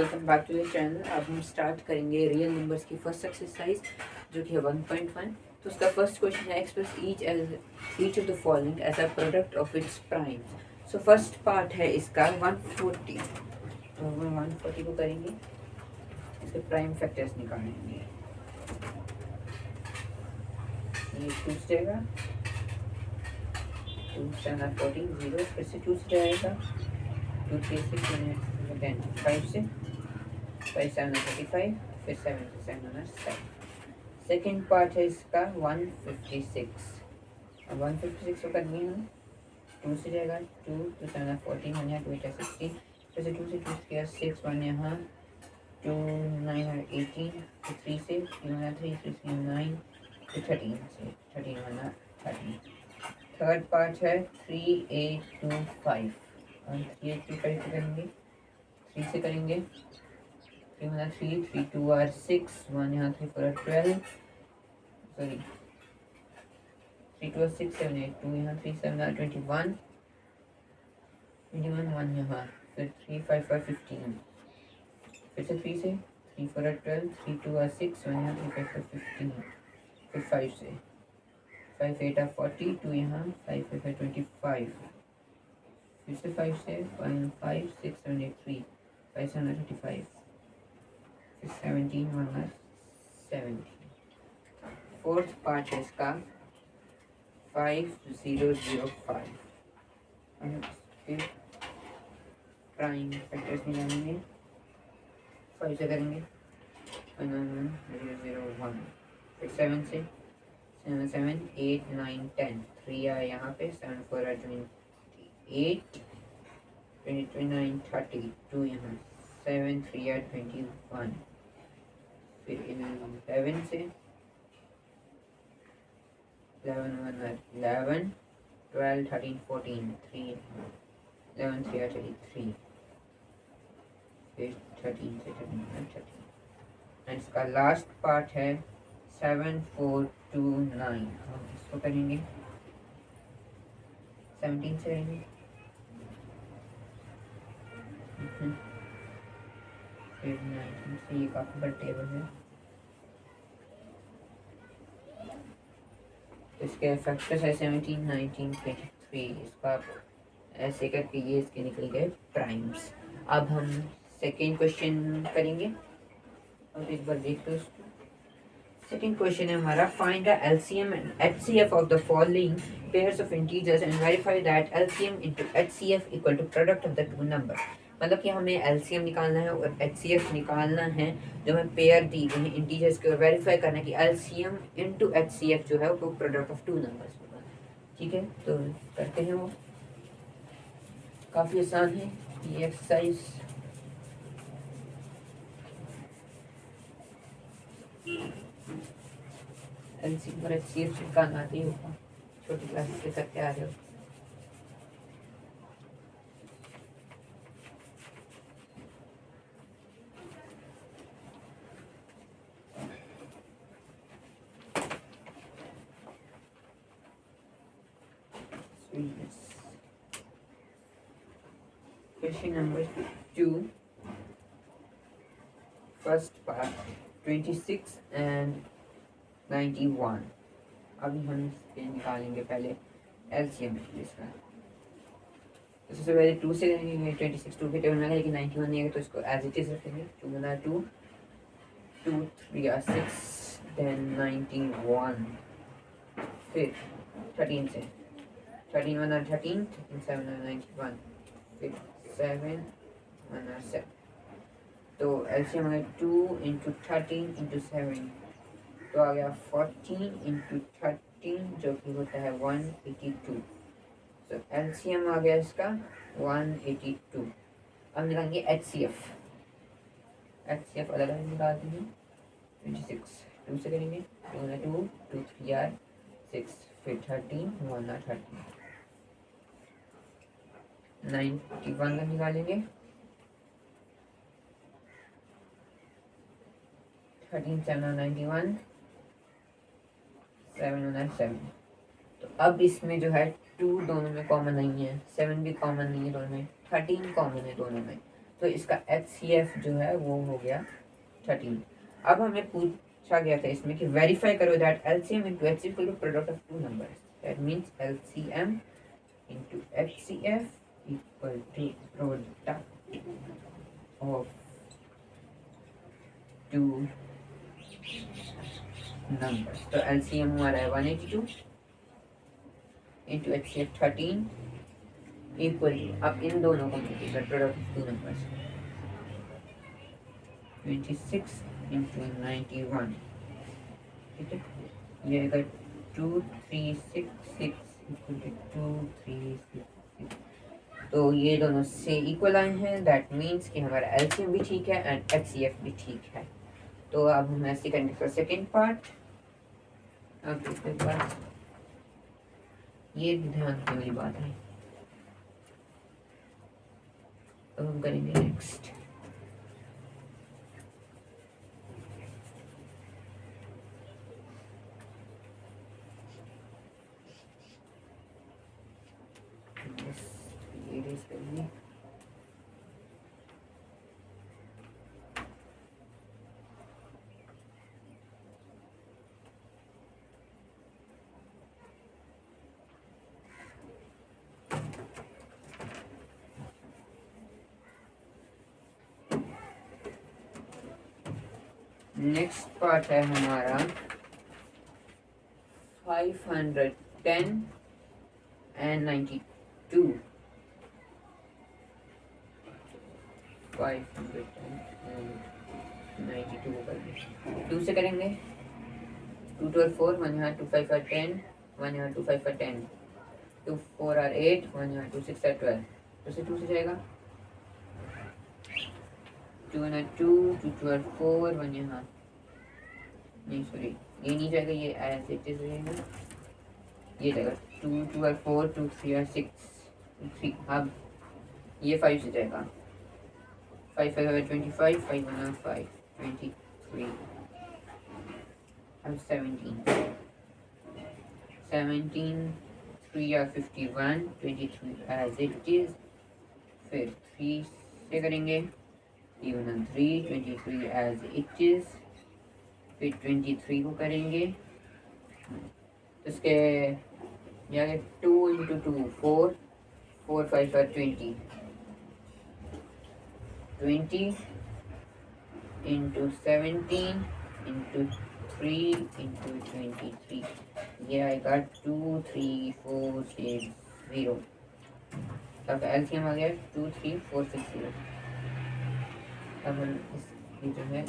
Welcome back to the channel. अब हम start करेंगे रियल नंबर्स की फर्स्ट एक्सरसाइज जो कि है 1.1। तो उसका फर्स्ट क्वेश्चन है express each of the following as a product of its primes. So first part है इसका 140। तो हम 140 को करेंगे, इसके प्राइम फैक्टर्स निकालेंगे। ये 2 से जाएगा, 2 7 14 0, फिर से 2 से जाएगा, 2 3 6 10, 5 से 5 7 35, फिर 7 से 7 सेकेंड पार्ट है इसका 156। अब 156 को करनी है हम, 2 से जाएगा, 2 2 7 14 1 यहाँ 2 8 16, फिर से 2 से 2 किया 6 1 यहाँ 2 9 18, फिर 3 से 3 3 3 9, फिर 13 से 13 1 13। थर्ड पार्ट है 3 8 2 5। 3 8 2 5 से करेंगे, 3 से करेंगे, 3 1 3 3 2 are 6 1 यहाँ 3 4 12, सॉरी 3 2 6 7 8 2 यहाँ 3 7 21 21 1 यहाँ, फिर 3 5 5 15, फिर से 3 से 3 4 12, 3 2 6 1 यहाँ 3 5 5 15, फिर 5 से 5 8 40 2 यहाँ 5 5 25, फिर से 5 से 1 5 6 7 8 3 5 7 35, फिर 17 1 17। फोर्थ पार्ट है इसका 5005। फिर प्राइम फैक्टर्स निकालेंगे, 5 से करेंगे 001, फिर 7 से 7 7 8 9 10, 3 आए यहाँ पे, 7 4 28 29 30, 2 यहाँ 7 3 21, फिर 11 से 11 1 11 12 13 14, 3 11 3 33, फिर 13 से 13 एंड इसका लास्ट पार्ट है 7429। हम इसको करेंगे 17 से करेंगे, फिर 19 से, ये काफ़ी बड़ा टेबल है। इसके फैक्टर्स है 17 19 23। इसका ऐसे करके ये इसके निकल गए प्राइम्स। अब हम सेकेंड क्वेश्चन करेंगे और एक बार देखते हैं उसको। सेकेंड क्वेश्चन है हमारा, find the LCM and HCF of the following pairs of integers and verify that LCM into HCF equal to product of the two number. मतलब कि हमें एलसीएम निकालना है और एचसीएफ निकालना है जो हमें पेयर दी गई है इंटीजर्स के, और वेरीफाई करना है कि एलसीएम इनटू एचसीएफ जो है वो प्रोडक्ट ऑफ टू नंबर्स होगा। ठीक है, तो करते हैं। वो काफ़ी आसान है ये एक्सरसाइज। एलसीएम और एचसीएफ निकालना आती होगा, छोटी क्लास से करते आ रहे हो। Question number 2, first part 26 and 91। अभी हम इसके निकालेंगे पहले एलसीएम इसका। तो सबसे पहले 2 से करेंगे, 26 2 के टेबल में, लेकिन 91 नहीं है तो इसको एज इट इज रखेंगे। 2 1 2 2 3 6 then 91, फिर 13 से 13 1 13 13 7 91, फिर 7 1 7। तो एलसीएम अगर 2 इंटू 13 इंटू 7 तो आ गया 14 इंटू 13 जो कि होता है 182। तो एलसीएम आ गया इसका 182। अब निकालेंगे एचसीएफ। एचसीएफ अलग अलग निकाल देंगे। 26 2 से करेंगे, 2 2 2 3 6, फिर 13 1 13, 91 का निकालेंगे, 13 7 91, 7 1 7। तो अब इसमें जो है 2 दोनों में कॉमन नहीं है, 7 भी कॉमन नहीं है दोनों में, 13 कॉमन है दोनों में। तो इसका HCF जो है वो हो गया 13। अब हमें पूछा गया था इसमें कि वेरीफाई करो that LCM into HCF equal to product of two numbers, that means LCM into HCF equal to product of two numbers। तो LCM हमारा है 182 into HCF 13 इक्वल टू, अब इन दोनों को मिलेगा product of two numbers 26 into 91, ठीक है, ये आएगा 2366 इक्वल टू 2366। तो ये दोनों से इक्वल लाइन है, दैट मीन्स कि हमारा एलसीएम भी ठीक है एंड एचसीएफ भी ठीक है। तो अब हम ऐसे करेंगे फॉर सेकेंड पार्ट। अब इसके बाद ये ध्यान रखने वाली बात है, तो हम करेंगे नेक्स्ट। नेक्स्ट पार्ट है हमारा 510 and 92। 510 and 92 को करेंगे 2 से करेंगे, 2 2 4, 1 यहाँ 2 5 are 10, 1 यहाँ 2 5 are 10, 2 4 are 8, 1 यहाँ 2 6 are 12, तो से 2 से जाएगा, 2 1 are 2, 2 2 are 4, 1 यहाँ नहीं सॉरी ये नहीं जाएगा, ये एज इट इज रहेगा, ये जाएगा 2 2 are 4, 2 3 are 6, 3। अब ये 5 से जाएगा, 5 5 are 25, 5 1 are 5, 23। अब 17 3 are 51, 23 एज इट इज। फिर 3 से करेंगे, 3 1 are 3, 23 एज इट इज। फिर 23 को करेंगे, तो इसके यहाँ 2 into 2 4, 4 5 are 20, 20 into 17 into 3 into 23, ये आएगा 2 3 4 6 0। तब एलसीएम आ गया 2 3 4 6 0। अब हम इसकी जो है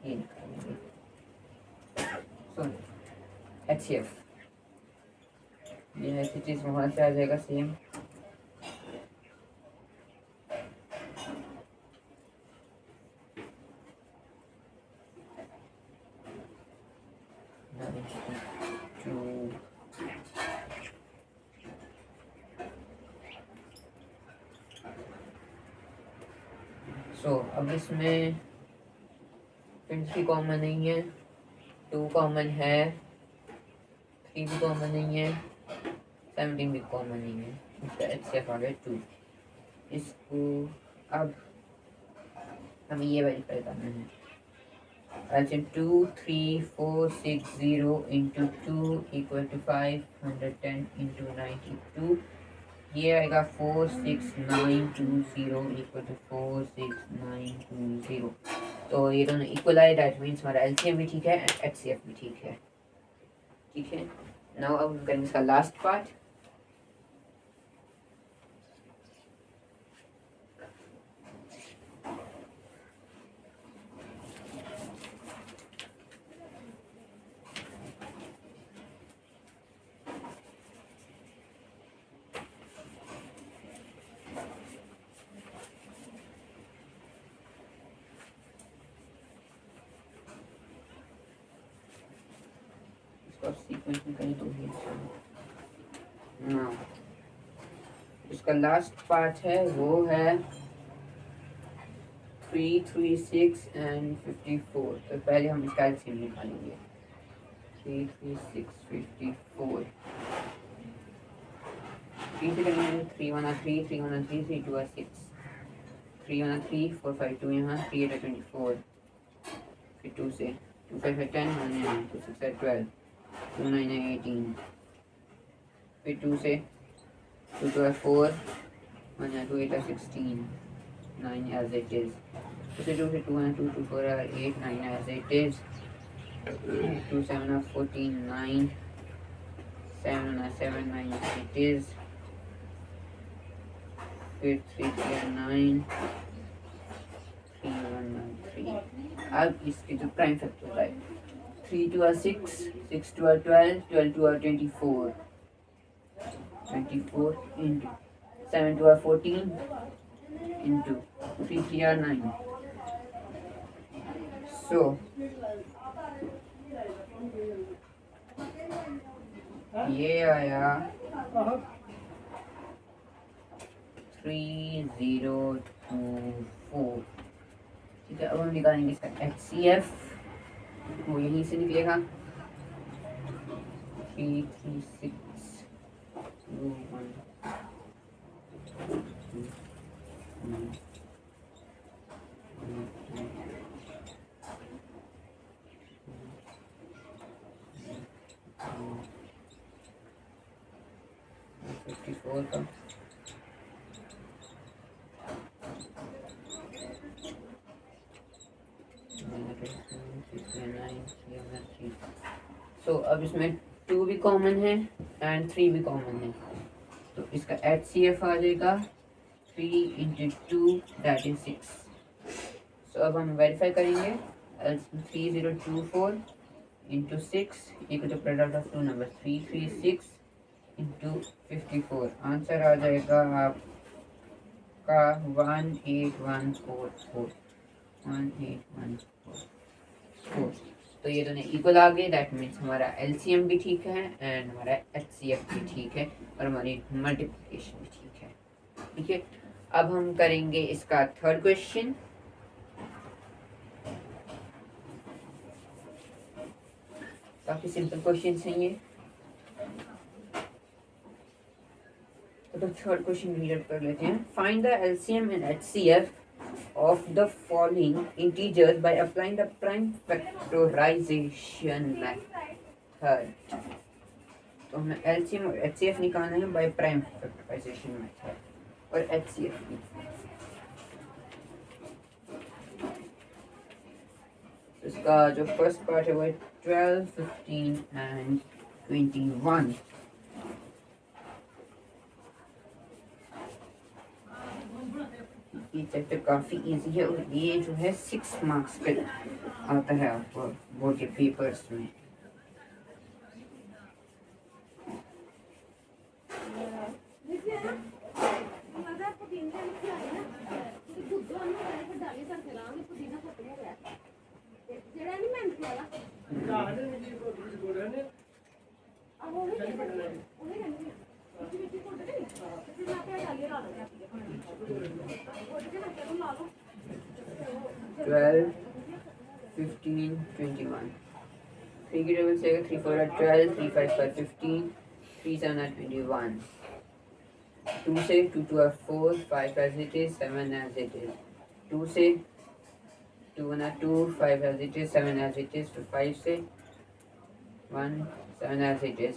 ये निकालेंगे, सो HCF ये ऐसी चीज़ वहाँ से आ जाएगा सेम, अब इसमें 23 कॉमन नहीं है, 2 कॉमन है, 3 भी कॉमन नहीं है, 17 भी कॉमन नहीं है, इसका HCF आ गया 2। इसको अब हमें ये वेरीफाई करना है, अच्छा 2 3 4 6 0 इंटू 2 इक्वल टू 510 इंटू 92, ये आएगा 46920 इक्वल टू 46920। तो ये दोनों इक्वल आए, दैट मीन्स हमारा एलसीएम भी ठीक है एंड एचसीएफ भी ठीक है, ठीक है। नाउ अब हम करेंगे इसका लास्ट पार्ट। इसका लास्ट पार्ट है वो है 336 एंड 54। तो पहले हम इसका एलसीएम निकालेंगे, 336 54, 3 से करेंगे 3 1 3 3 1 3 3 2 6, 3 1 3 4 5 2 यहाँ 3 8 24 फिर 2 से 2 5 10 1 यहाँ 2 6 12 2 9 18 फिर 2 से 2 2 4 1 यहाँ 2 8 16 9 as it is 2 से 2 से 2 1 2 2 4 8 9 as it is 2 7 14 9 7 7 9 as it is फिर 3 3 9 3 1 3 अब इसके जो प्राइम फैक्टर है 3 2 6 6 2 12 12 2 24 24 into 7 2 14 into 3 3 9 so ये आया 3024 ठीक है। अब हम निकालेंगे इसका HCF वो यहीं से निकलेगा 336 2 1 54 का तो अब इसमें 2 भी कॉमन है एंड 3 भी कॉमन है तो इसका HCF आ जाएगा 3 into 2 that is 6 so अब हम वेरीफाई करेंगे 3024 into 6 equal to product of two numbers 336 into 54 answer आ जाएगा आपका 18144 18144 तो ये दोनों इक्वल आ गए दैट मीन्स हमारा LCM भी ठीक है एंड हमारा HCF भी ठीक है और हमारी मल्टीप्लिकेशन भी ठीक है। ठीक है, अब हम करेंगे इसका थर्ड क्वेश्चन। काफी सिंपल क्वेश्चन है ये। तो थर्ड क्वेश्चन रीड कर लेते हैं। Find the LCM and HCF of the following integers by applying the prime factorization method। तो हमें LCM और HCF निकालना है by prime factorization method और HCF भी। इसका जो फर्स्ट पार्ट है वो 12, 15 and 21। ये चैप्टर काफ़ी इजी है और ये जो है 6 मार्क्स पे आता है आपको बोर्ड के पेपर्स में। ट्वेल्व 15 21 3 की टेबल से 3 4 12 3 5 15 3 7 21 2 से 2 2 4 5 as it is 7 as it is 2 से 2 1 2 5 as it is 7 as it is 5 से 1 7 as it is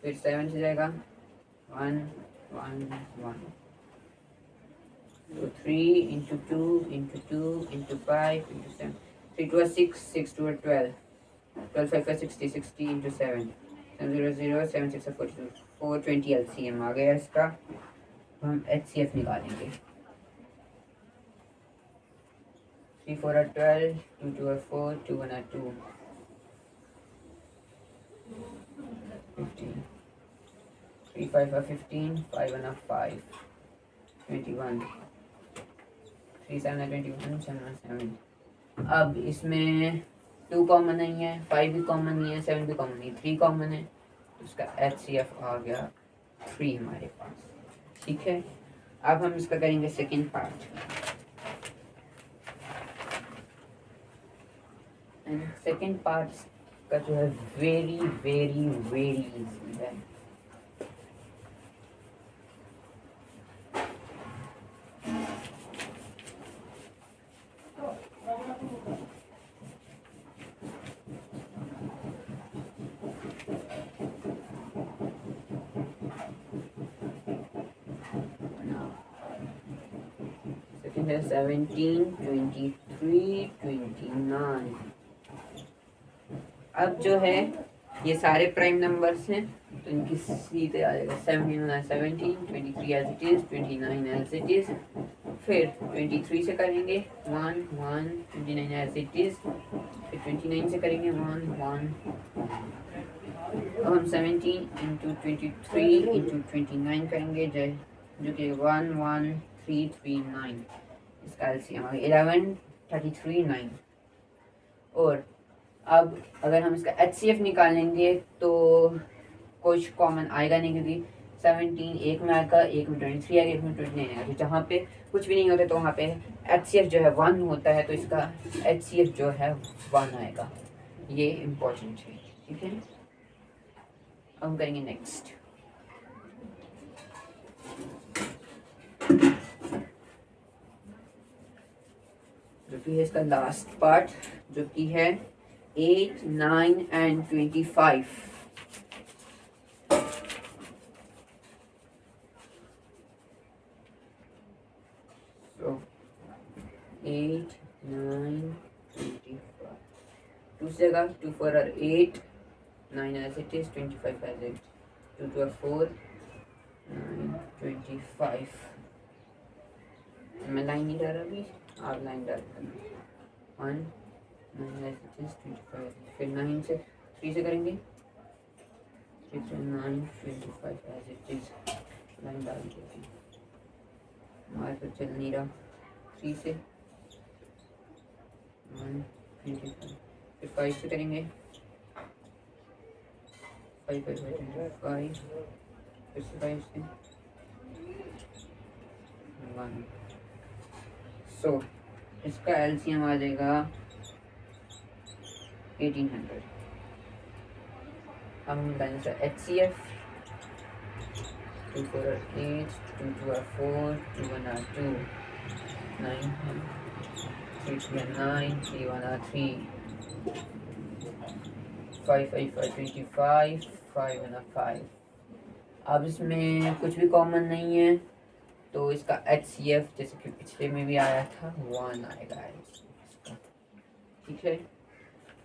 फिर 7 से जाएगा 1 1 1 So 3 into 2 into 2 into 5 into 7 3 to a 6 6 to a 12 12 5 5 60 60 into 7 7 0 0 7 6 42 420 LCM आ गया इसका। हम HCF निकालेंगे 3 4 are 12 2 2 are 4 2 1 are 2 15 3 5 are 15 5 1 are 5 21 3 7 are 21 7 are 7। अब इसमें 2 कॉमन नहीं है, 5 भी कॉमन नहीं है, 7 भी कॉमन नहीं है, 3 कॉमन है तो इसका HCF आ गया 3 हमारे पास। ठीक है, अब हम इसका करेंगे second part. And second part का जो है वेरी वेरी वेरी इजी है। है 17, 23, 29। अब जो है ये सारे प्राइम नंबर्स हैं तो इनकी सीधे आ जाएगा 17 17, 23 as it is, 29 as it is, फिर 23 से करेंगे 1 1, 29 एज इट इज, फिर 29 से करेंगे 1 1। अब हम 17 इंटू 23 इंटू 29 करेंगे जो कि 1 1 3 3 9। इसका एलसीएम 11 33 9। और अब अगर हम इसका HCF निकालेंगे तो कुछ कॉमन आएगा नहीं, क्योंकि 17 एक में आएगा, एक में 23 आएगा, एक में 29 आएगा। तो जहाँ पे कुछ भी नहीं होता तो वहाँ पे HCF जो है 1 होता है, तो इसका HCF जो है 1 आएगा। ये इम्पोर्टेंट है, ठीक है। अब हम करेंगे नेक्स्ट। जो कि है इसका लास्ट पार्ट, जो कि है 8 9 एंड 25। So 8 9 25, 2 जगह 2 4 are 8, 9 as it is, 25 as it, 2 2 are 4, 9 25। मैं लाइन नहीं डाल अभी, आप लाइन डाल 1 9 as it is, 25, फिर 9 से 3 से करेंगे, 3 से 9 25 as it is, लाइन डाल देते हैं, हमारे तो चल नहीं रहा। 3 से 1 25, फिर 5 से करेंगे, 5 5 25, फिर से 5 से 1। सो इसका एलसीएम आ जाएगा 1800। हम निकालेंगे इसका HCF। 2 4 are 8, 2 2 are 4, 2 1 are 2, 9 3 3 are 9, 3 1 are 3, 5 5 are 25, 5 1 are 5। अब इसमें कुछ भी कॉमन नहीं है तो इसका HCF जैसे कि पिछले में भी आया था 1 आएगा इसका, ठीक है।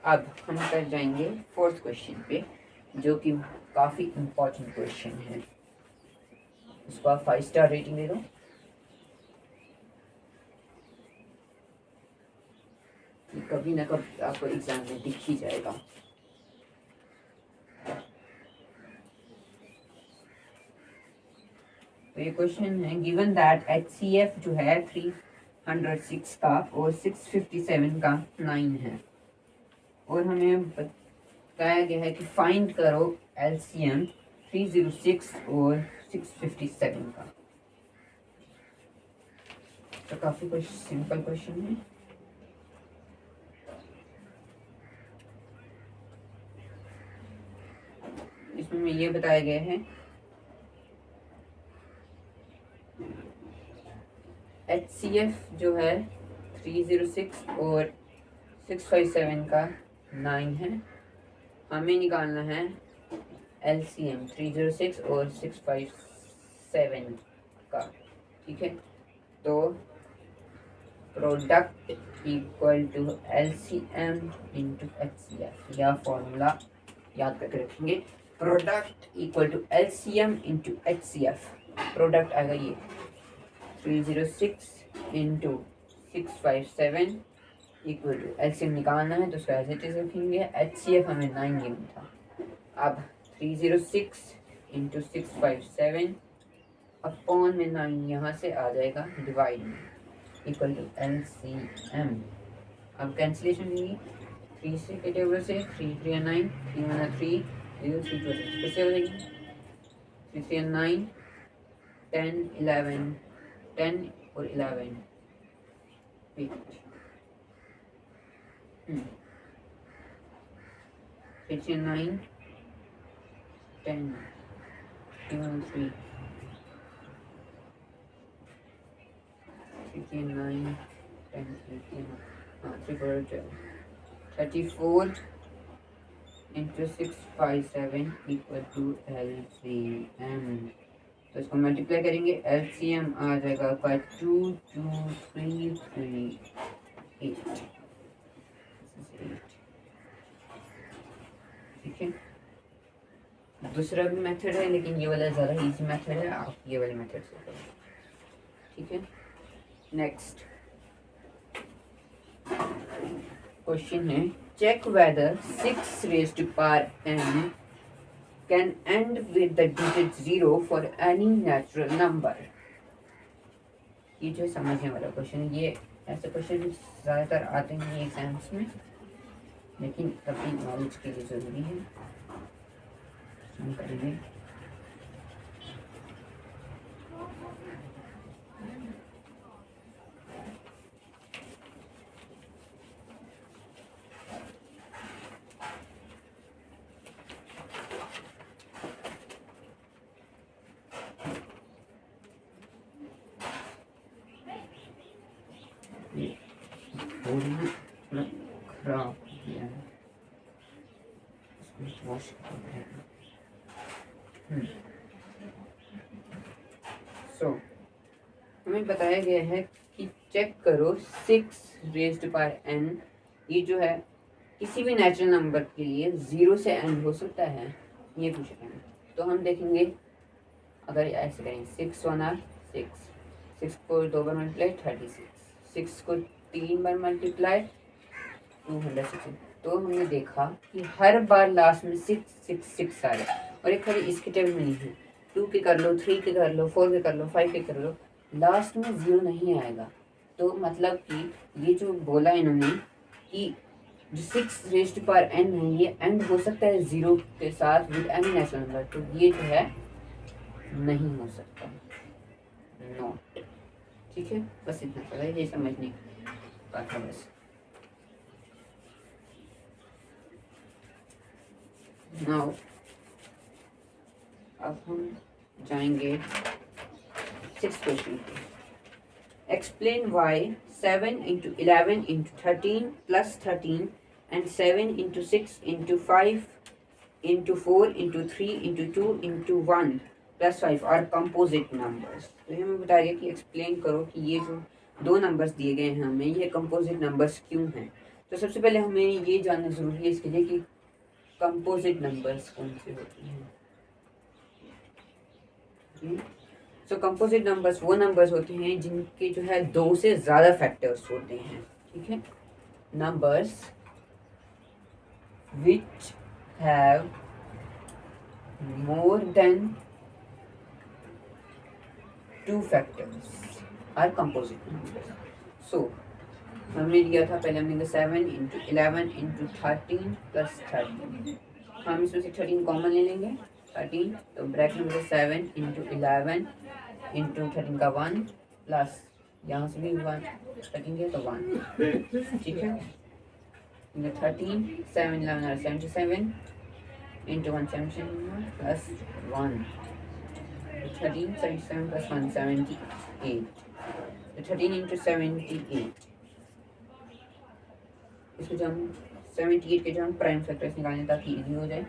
अब हम कर जाएंगे 4th क्वेश्चन पे, जो कि काफ़ी इम्पोर्टेंट क्वेश्चन है। इसको आप 5 स्टार रेटिंग दे दो। कभी ना कभी आपको एग्जाम में दिख ही जाएगा। तो ये क्वेश्चन है, गिवन दैट HCF जो है 306 का और 657 का 9 है, और हमें बताया गया है कि फाइंड करो LCM 306 और 657 का। तो काफ़ी कुछ सिंपल क्वेश्चन है। इसमें ये बताया गया है HCF जो है 306 और 657 का 9 है, हमें निकालना है LCM 306 और 657 का, ठीक है। तो product equal to LCM into HCF, यह फॉर्मूला याद करके रखेंगे। Product equal to LCM into HCF, product आएगा ये 306 इंटू 657 इक्वल टू LCM निकालना है तो उसका एज इट इज रखेंगे। HCF हमें 9 गिवन था। अब 306 इंटू 657 अपॉन में 9 यहाँ से आ जाएगा डिवाइड में इक्वल टू LCM। अब कैंसिलेशन होगी 3 से के टेबल से 3 3 9, 3 1 3, 0 3 2 6, कैसे हो जाएगी 3 3 9, 10 11, 10 और 11 6 9 10 3 1 3 3 9 10 3 3 4 34 into 657 equal to LCM तो इसको मल्टीप्लाई करेंगे, एलसीएम आ जाएगा आपका 22338। ठीक है, दूसरा भी मेथड है लेकिन ये वाला ज़्यादा इजी मेथड है, आप ये वाले मेथड से करो। ठीक है, नेक्स्ट क्वेश्चन है, check whether 6 raised to power n can end with the digit 0 for any natural number. ये जो समझने वाला क्वेश्चन है, ये ऐसे क्वेश्चन ज़्यादातर आते हैं एग्जाम्स में, लेकिन अपनी नॉलेज के लिए ज़रूरी है। हम करेंगे थोड़ा खराब किया है, इसको वॉश करना है। सो हमें बताया गया है कि चेक करो 6 रेज़्ड पावर n, ये जो है किसी भी नेचुरल नंबर के लिए 0 से एंड हो सकता है, ये पूछ रहे हैं। तो हम देखेंगे, अगर ऐसे करेंगे 6 1 आर 6 को 2 बार मल्टीप्लाई 36, 6 को 3 बार मल्टीप्लाई 260। तो हमने देखा कि हर बार लास्ट में 6 6 6 आ रहा है, और एक खाली इसके टेबल में नहीं है, 2 के कर लो, 3 के कर लो, 4 के कर लो, 5 के कर लो, लास्ट में 0 नहीं आएगा। तो मतलब कि ये जो बोला इन्होंने कि जो 6 रेज़्ड टू पावर n है, ये एंड हो सकता है 0 के साथ विद एनी नेचुरल नंबर, तो ये जो है नहीं हो सकता, नॉट। ठीक है, बस इतना पता है, ये समझने का था बस। नाउ अब हम जाएंगे 6th क्वेश्चन पे। Explain why 7 into 11 into 13 plus 13 and 7 into 6 into 5 into 4 into 3 into 2 into 1 plus 5 are composite numbers. तो ये हमें बताइए कि एक्सप्लेन करो कि ये जो दो नंबर्स दिए गए हैं हमें, ये कंपोजिट नंबर्स क्यों हैं। तो सबसे पहले हमें ये जानना ज़रूरी है इसके लिए कि कंपोजिट नंबर्स कौन से होते हैं। सो कंपोजिट नंबर्स वो नंबर्स होते हैं जिनके जो है 2 से ज़्यादा फैक्टर्स होते हैं। ठीक है, numbers which have more than 2 factors are composite numbers. So हमने लिया था पहले, हमने 7 इंटू 11 इंटू 13 प्लस 13, हम इसमें से 13 कॉमन ले लेंगे 13, तो ब्रैकेट में 7 इंटू 11 इंटू 13 का 1 प्लस यहाँ से भी 1 रखेंगे तो 1। ठीक है, 13 7 11 77 इंटू 1 77 प्लस 1, 13 77 प्लस 1 78, तो 13 इंटू 78, इसको जो हम 78 के जो हम प्राइम फैक्टर्स निकालें ताकि इजी हो जाए।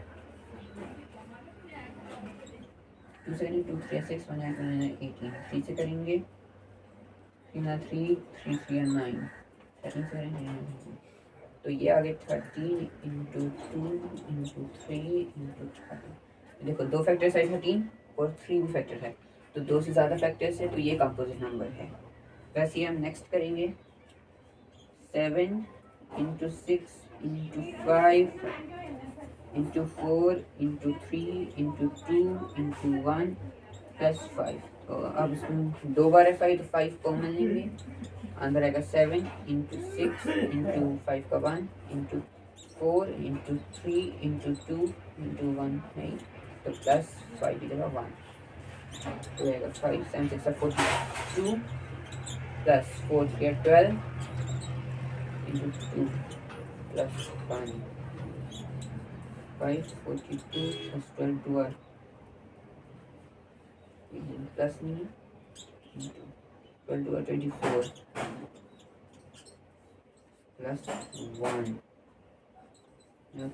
2 7 2 3 6 1 9 18, 3 से करेंगे 3 3 3 3 9, 7 से करेंगे, तो ये आ गए 13 इंटू 2 इंटू 3 इंटू 13। देखो 2 फैक्टर्स है 13 और 3 भी फैक्टर है, तो 2 से ज़्यादा फैक्टर्स है, तो ये कंपोजिट नंबर है। वैसे ही हम नेक्स्ट करेंगे 7 into 6 into 5 into 4 into 3 into 2 into 1 plus 5। तो अब इसमें 2 बार है 5, तो 5 कॉमन लेंगे, अंदर आएगा 7 इंटू 6 इंटू 5 का 1 इंटू 4 इंटू 3 इंटू 2 इंटू 1 है, तो प्लस 5 की जगह 1, तो आएगा 5 7 6 42 plus 4 12 into 2 plus 1, 5 42 plus 12 12 plus नहीं 12 24 प्लस 1,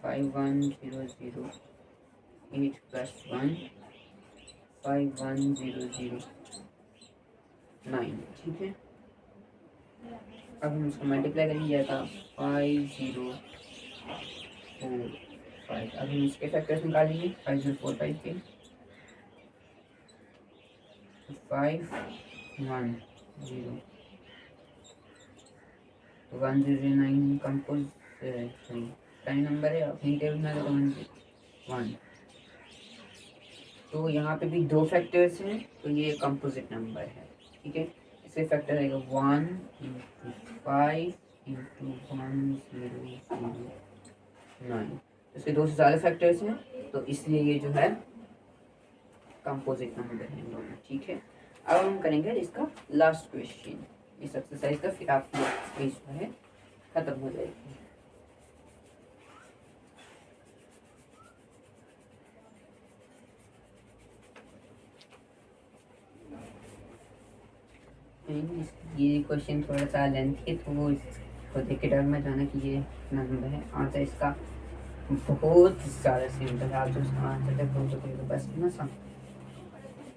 5 1 0 0 8 प्लस 1 51009, ठीक है। अब हम इसको मल्टीप्लाई करेंगे, था 5045। अब हम इसके फैक्टर्स निकालेंगे 5045 के। 510 कंपोज टाइम नंबर है अपनी टेबल में, तो 1। तो यहाँ पे भी दो फैक्टर्स हैं, तो ये कंपोजिट नंबर है, ठीक है। इसके फैक्टर आएगा 1 इंटू 5 इंटू 1009। इसके दो से ज़्यादा फैक्टर्स हैं, तो इसलिए ये जो है कंपोजिट नंबर है दोनों, ठीक है। अब हम करेंगे इसका लास्ट क्वेश्चन इस एक्सरसाइज का, फिर आपकी एक्सरसाइज जो है खत्म हो जाएगी। ये क्वेश्चन थोड़ा सा लेंथी है, तो वो इसको देख के डर में जाना कि ये नंबर है। आंसर इसका बहुत ज़्यादा सिंपल है, आप जो इसका आंसर तक पहुँच चुके हो, बस ना सब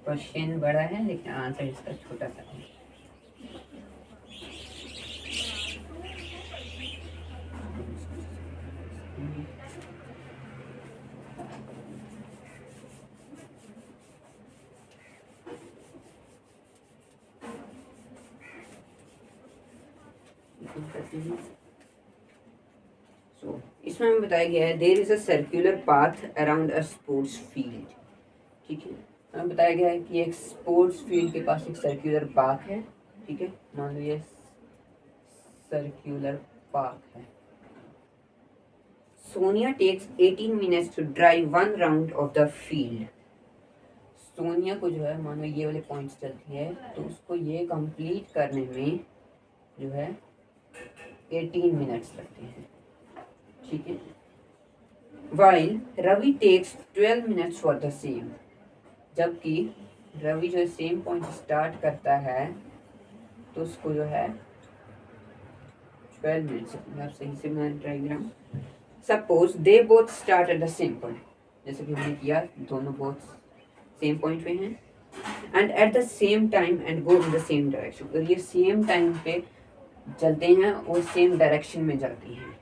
क्वेश्चन बड़ा है लेकिन आंसर इसका छोटा सा है। इसमें हमें बताया गया है there is a circular path around a sports field, ठीक है। हमें बताया गया है कि एक स्पोर्ट्स फील्ड के पास एक सर्कुलर पाथ है, ठीक है। मान लो ये सर्कुलर पाथ है। Sonia takes 18 minutes to drive 1 round of the field. Sonia को जो है, मानो ये वाले पॉइंट्स चलती है, तो उसको ये कंप्लीट करने में जो है 18 मिनट्स लगते हैं, ठीक है। While Ravi takes 12 minutes for the same. जबकि रवि जो सेम पॉइंट स्टार्ट करता है, तो उसको जो है 12 मिनट्स, आप सही से मैं diagram. Suppose they both start at the same point, जैसे कि हमने किया, दोनों बोथ सेम पॉइंट पे हैं, and at the same time and go in the same direction. और ये सेम टाइम पे चलते हैं और सेम डायरेक्शन में जाती हैं,